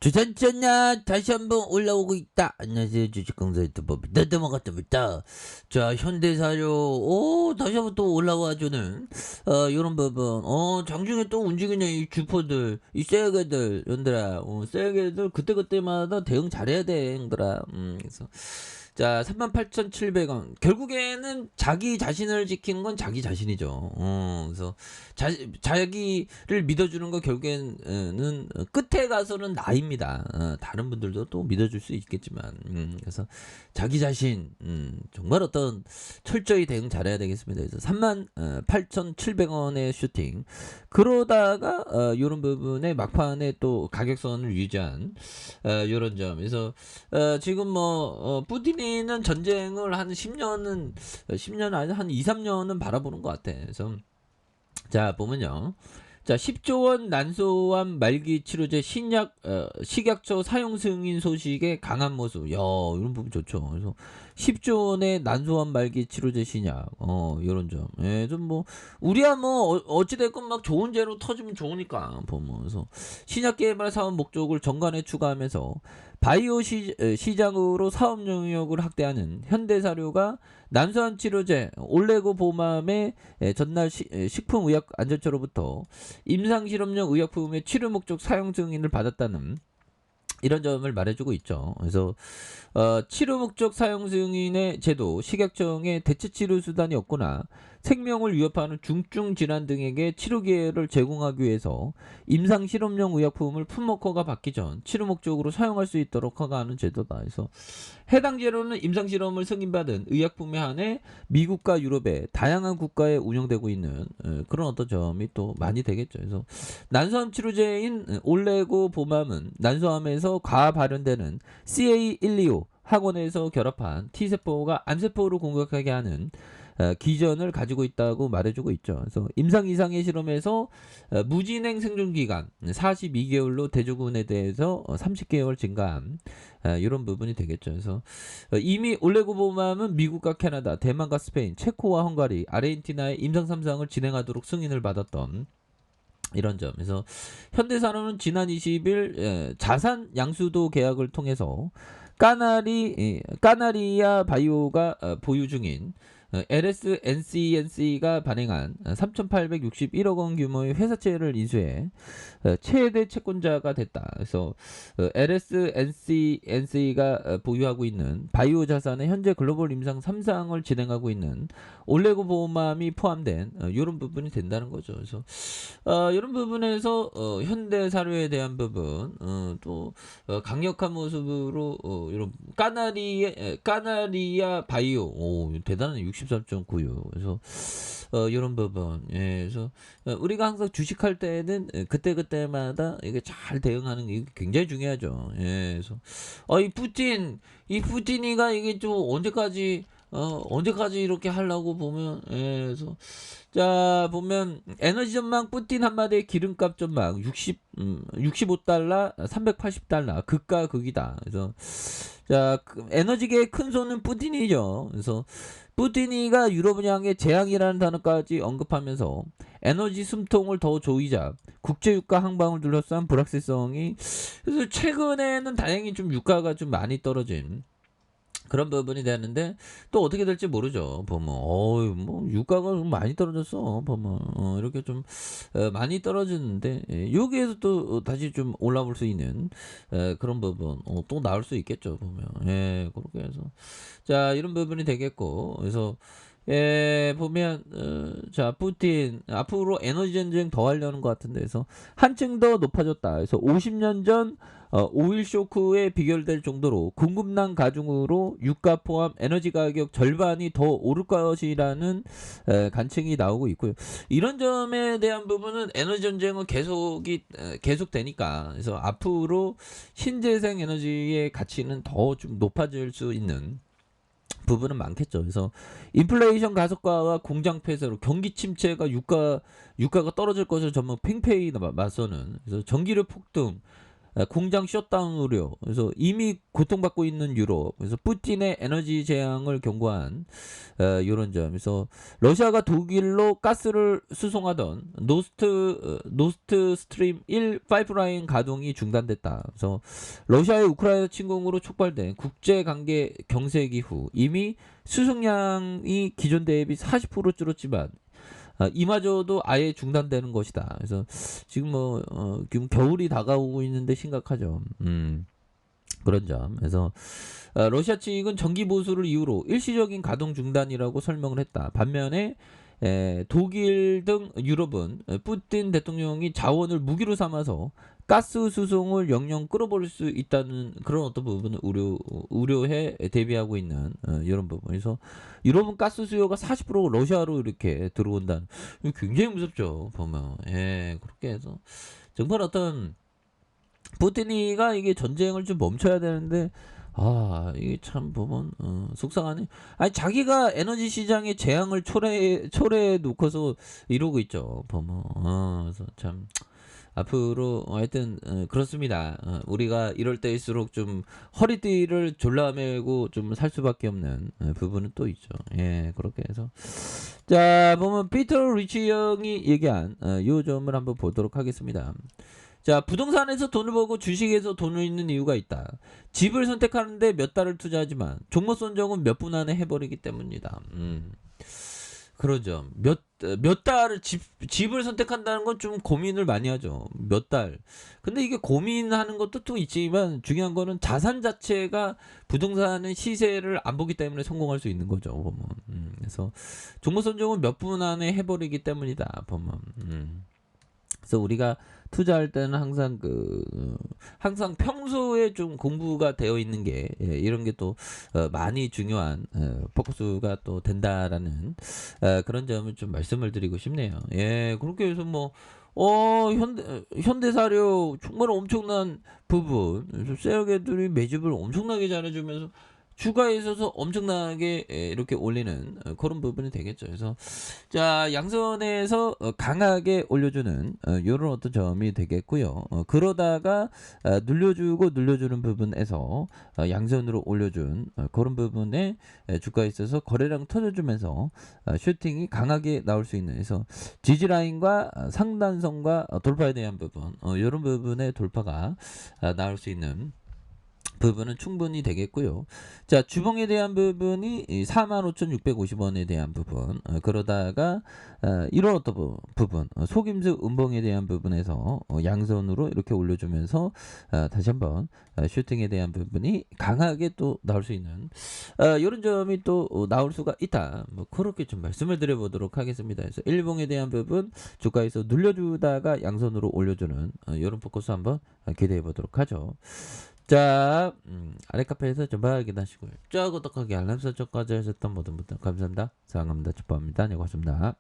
주산전야 다시 한번 올라오고 있다. 안녕하세요, 주식강사 유튜버 넘어갔답니다. 자, 현대사료 다시 한번 또 올라와주는 요런 부분. 장중에 또 움직이냐 이 주포들, 이 쎄개들, 연들아. 쎄개들 그때그때마다 대응 잘해야 돼, 형들아. 그래서 자, 38,700원. 결국에는 자기 자신을 지키는 건 자기 자신이죠. 그래서 자기를 믿어주는 거 결국에는 끝에 가서는 나입니다. 다른 분들도 또 믿어줄 수 있겠지만. 그래서 자기 자신, 정말 어떤 철저히 대응 잘해야 되겠습니다. 그래서 38,700원의 슈팅. 그러다가, 요런 부분에 막판에 또 가격선을 유지한, 요런 점. 그래서, 지금 푸틴이는 전쟁을 한 10년 아니 한 2, 3년은 바라보는 것 같아. 그래서 자 보면요. 자 10조 원 난소암 말기 치료제 식약처 사용 승인 소식에 강한 모습. 야 이런 부분 좋죠. 그래서 10조 원의 난소암 말기 치료제 신약. 이런 점. 예, 좀 우리야 어찌 됐건 막 좋은 재로 터지면 좋으니까 보면서 신약 개발 사업 목적을 정관에 추가하면서 바이오 시장으로 사업 영역을 확대하는 현대사료가 난소암 치료제 올레고보맘의 전날 식품의약안전처로부터 임상실험용 의약품의 치료 목적 사용 승인을 받았다는 이런 점을 말해주고 있죠. 그래서 치료 목적 사용 승인의 제도, 식약청의 대체 치료 수단이 없거나 생명을 위협하는 중증 질환 등에게 치료 기회를 제공하기 위해서 임상 실험용 의약품을 품목허가 받기 전 치료 목적으로 사용할 수 있도록 허가하는 제도다. 그래서 해당 제도는 임상 실험을 승인받은 의약품에 한해 미국과 유럽의 다양한 국가에 운영되고 있는 그런 어떤 점이 또 많이 되겠죠. 그래서 난소암 치료제인 올레고보맘은 난소암에서 과아 발현되는 CA125 학원에서 결합한 T세포가 암세포를 공격하게 하는 기전을 가지고 있다고 말해주고 있죠. 그래서 임상 이상의 실험에서 무진행 생존 기간 42개월로 대조군에 대해서 30개월 증가한 이런 부분이 되겠죠. 그래서 이미 올레고보맘은 미국과 캐나다, 대만과 스페인, 체코와 헝가리, 아르헨티나의 임상 3상을 진행하도록 승인을 받았던 이런 점. 그래서 현대산업은 지난 20일 자산 양수도 계약을 통해서 까나리아 바이오가 보유 중인 LSNCNC가 발행한 3,861억 원 규모의 회사채를 인수해 최대 채권자가 됐다. 그래서 LSNCNC가 보유하고 있는 바이오 자산의 현재 글로벌 임상 3상을 진행하고 있는 올레고보맘이 포함된 이런 부분이 된다는 거죠. 그래서 이런 부분에서 현대사료에 대한 부분 또 강력한 모습으로 이런 까나리아 바이오 대단한 63.96. 그래서 이런 부분. 예, 그래서 우리가 항상 주식할 때는 그때그때마다 이게 잘 대응하는 게 굉장히 중요하죠. 예, 그래서 이 푸틴이가 이게 좀 언제까지 이렇게 하려고 보면, 예, 그래서 자 보면 에너지 전망 푸틴 한마디의 기름값 전망 65달러 380달러 극과 극이다. 그래서 자 에너지계의 큰 손은 푸틴이죠. 그래서 푸틴이가 유럽을 향해 재앙이라는 단어까지 언급하면서 에너지 숨통을 더 조이자 국제유가 항방을 둘러싼 불확실성이, 그래서 최근에는 다행히 좀 유가가 좀 많이 떨어진 그런 부분이 되는데 또 어떻게 될지 모르죠. 보면 유가가 좀 많이 떨어졌어. 보면 이렇게 좀 많이 떨어지는데 여기에서 또 다시 좀 올라올 수 있는 그런 부분 또 나올 수 있겠죠. 보면 예, 그렇게 해서 자 이런 부분이 되겠고. 그래서 예, 보면 자 푸틴 앞으로 에너지 전쟁 더 하려는 것 같은데, 그래서 한층 더 높아졌다. 그래서 50년 전 오일 쇼크에 비교될 정도로 공급난 가중으로 유가 포함 에너지 가격 절반이 더 오를 것이라는 관측이 나오고 있고요. 이런 점에 대한 부분은 에너지 전쟁은 계속되니까, 그래서 앞으로 신재생 에너지의 가치는 더 좀 높아질 수 있는 부분은 많겠죠. 그래서 인플레이션 가속화와 공장 폐쇄로 경기 침체가 유가가 떨어질 것을 전부 팽팽히 맞서는, 그래서 전기료 폭등, 공장 셧다운 우려. 그래서 이미 고통받고 있는 유럽. 그래서 푸틴의 에너지 재앙을 경고한 요런 점. 그래서 러시아가 독일로 가스를 수송하던 노스트 스트림 1 파이프라인 가동이 중단됐다. 그래서 러시아의 우크라이나 침공으로 촉발된 국제 관계 경색 이후 이미 수송량이 기존 대비 40% 줄었지만 이마저도 아예 중단되는 것이다. 그래서 지금 지금 겨울이 다가오고 있는데 심각하죠. 그런 점. 그래서 러시아 측은 정기 보수를 이유로 일시적인 가동 중단이라고 설명을 했다. 반면에 독일 등 유럽은 푸틴 대통령이 자원을 무기로 삼아서 가스 수송을 영영 끌어버릴 수 있다는 그런 어떤 부분을 우려해 대비하고 있는 이런 부분. 그래서 유럽은 가스 수요가 40% 러시아로 이렇게 들어온다는, 굉장히 무섭죠 보면. 그렇게 해서 정말 어떤 푸틴이가 이게 전쟁을 좀 멈춰야 되는데, 이게 참 보면 속상하네. 아니 자기가 에너지 시장의 재앙을 초래해 놓고서 이러고 있죠 보면. 그래서 참 앞으로 하여튼 그렇습니다. 우리가 이럴 때일수록 좀 허리띠를 졸라매고 좀 살 수밖에 없는 부분은 또 있죠. 그렇게 해서 자 보면 피터 리치 형이 얘기한 요 점을 한번 보도록 하겠습니다. 자, 부동산에서 돈을 벌고 주식에서 돈을 잃는 이유가 있다. 집을 선택하는데 몇 달을 투자하지만 종목 선정은 몇 분 안에 해버리기 때문이다. 그러죠. 몇 달을 집을 선택한다는 건 좀 고민을 많이 하죠. 몇 달. 근데 이게 고민하는 것도 또 있지만 중요한 거는 자산 자체가 부동산은 시세를 안 보기 때문에 성공할 수 있는 거죠. 보면. 그래서 종목 선정은 몇 분 안에 해버리기 때문이다. 보면. 그래서 우리가 투자할 때는 항상 평소에 좀 공부가 되어 있는 게 이런 게 또 많이 중요한 포커스가 또 된다라는 그런 점을 좀 말씀을 드리고 싶네요. 그렇게 해서 현대사료 정말 엄청난 부분, 셀러게들이 매집을 엄청나게 잘해주면서 주가에 있어서 엄청나게 이렇게 올리는 그런 부분이 되겠죠. 그래서 자 양선에서 강하게 올려주는 요런 어떤 점이 되겠고요. 그러다가 눌려주는 부분에서 양선으로 올려준 그런 부분에 주가에 있어서 거래량 터져주면서 슈팅이 강하게 나올 수 있는, 그래서 지지라인과 상단선과 돌파에 대한 부분, 요런 부분의 돌파가 나올 수 있는 부분은 충분히 되겠고요. 자, 주봉에 대한 부분이 45,650원에 대한 부분, 그러다가 이런 어떤 부분, 속임수 음봉에 대한 부분에서 양선으로 이렇게 올려주면서 다시 한번 슈팅에 대한 부분이 강하게 또 나올 수 있는 이런 점이 또 나올 수가 있다. 그렇게 좀 말씀을 드려보도록 하겠습니다. 그래서 일봉에 대한 부분 주가에서 눌려주다가 양선으로 올려주는 이런 포커스 한번 기대해 보도록 하죠. 자, 아래 카페에서 좀 확인하시고요. 쫙 어떡하게 알람 설정까지 하셨던 모든 분들 감사합니다. 사랑합니다. 축복합니다. 네, 고맙습니다.